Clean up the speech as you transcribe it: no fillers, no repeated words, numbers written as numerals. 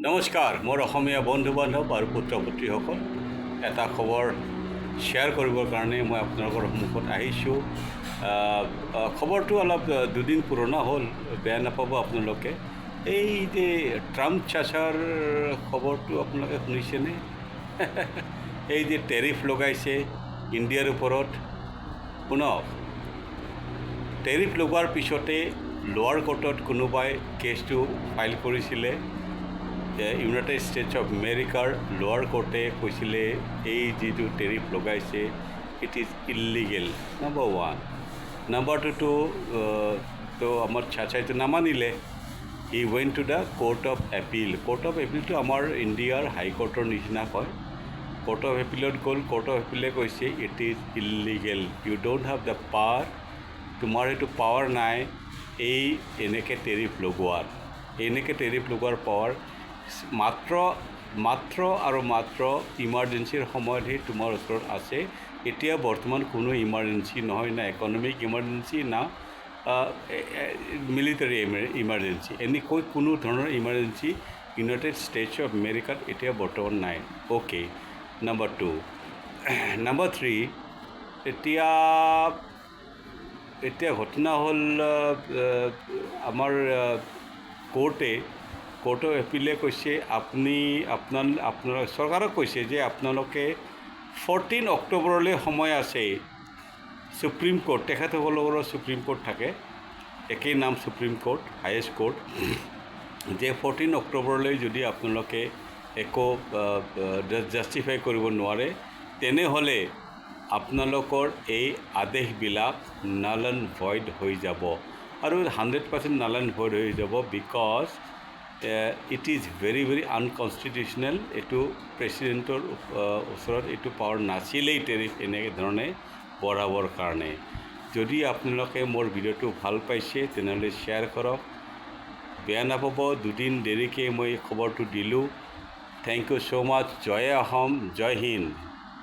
নমস্কাৰ, মোৰ অসমীয়া বন্ধু বান্ধৱ আৰু পুত্ৰ পুত্ৰীসকল, এটা খবৰ শ্বেয়াৰ কৰিবৰ কাৰণে মই আপোনালোকৰ সন্মুখত আহিছোঁ। খবৰটো অলপ দুদিন পুৰণা হ'ল, বেয়া নাপাব আপোনালোকে। এই যে ট্ৰাম্প চাচাৰ খবৰটো আপোনালোকে শুনিছেনে? এই যে টেৰিফ লগাইছে ইণ্ডিয়াৰ ওপৰত। শুনক, টেৰিফ লগোৱাৰ পিছতে লোৱাৰ কোৰ্টত কোনোবাই কেছটো ফাইল কৰিছিলে। ইউনাইটেড ষ্টেটছ অফ আমেৰিকাৰ লোৱাৰ কোৰ্টে কৈছিলে এই যিটো টেৰিফ লগাইছে it is illegal, number one. Number টুটো তো আমাৰ চাচাইটো নামানিলে। He went to the court of appeal. Court of এপিলটো আমাৰ ইণ্ডিয়াৰ হাইকোৰ্টৰ নিচিনা হয়। কোৰ্ট অফ এপিলত গ'ল, কোৰ্ট অফ এপিলে কৈছে it is illegal, you don't have the power, তোমাৰ এইটো পাৱাৰ নাই এই এনেকৈ টেৰিফ লগোৱাৰ। এনেকৈ টেৰিফ লগোৱাৰ পাৱাৰ মাত্ৰ ইমাৰ্জেঞ্চিৰ সময়তহে তোমাৰ ওচৰত আছে। এতিয়া বৰ্তমান কোনো ইমাৰ্জেঞ্চি নহয়, না ইকনমিক ইমাৰ্জেঞ্চি, না মিলিটাৰী ইমাৰ্জেঞ্চি। এনেকৈ কোনো ধৰণৰ ইমাৰ্জেঞ্চি ইউনাইটেড ষ্টেটছ অফ আমেৰিকাত এতিয়া বৰ্তমান নাই। Okay, number two. Number three, এতিয়া ঘটনা হ'ল আমাৰ কোৰ্ট অফ এপিলে কৈছে আপোনাৰ চৰকাৰক কৈছে যে আপোনালোকে 14 অক্টোবৰলৈ সময় আছে। সুপ্ৰিম কোৰ্ট, তেখেতসকলৰো সুপ্ৰিম কোৰ্ট থাকে, একেই নাম সুপ্ৰিম কোৰ্ট, হায়েষ্ট কোৰ্ট, যে 14 অক্টোবৰলৈ যদি আপোনালোকে একো জাষ্টিফাই কৰিব নোৱাৰে তেনেহ'লে আপোনালোকৰ এই আদেশবিলাক নাল এণ্ড ভইড হৈ যাব, আৰু 100% নাল এণ্ড ভইড হৈ যাব, বিকজ ইট ইজ ভেৰি আনকনষ্টিটিউচনেল। এইটো প্ৰেচিডেণ্টৰ ওচৰত এইটো পাৱাৰ নাছিলেই টেৰিফ এনেধৰণে বঢ়াবৰ কাৰণে। যদি আপোনালোকে মোৰ ভিডিঅ'টো ভাল পাইছে তেনেহ'লে শ্বেয়াৰ কৰক, বেয়া নাপাব দুদিন দেৰিকৈ মই খবৰটো দিলোঁ। Thank you so' much. জয় অসম, জয় হিন্দ।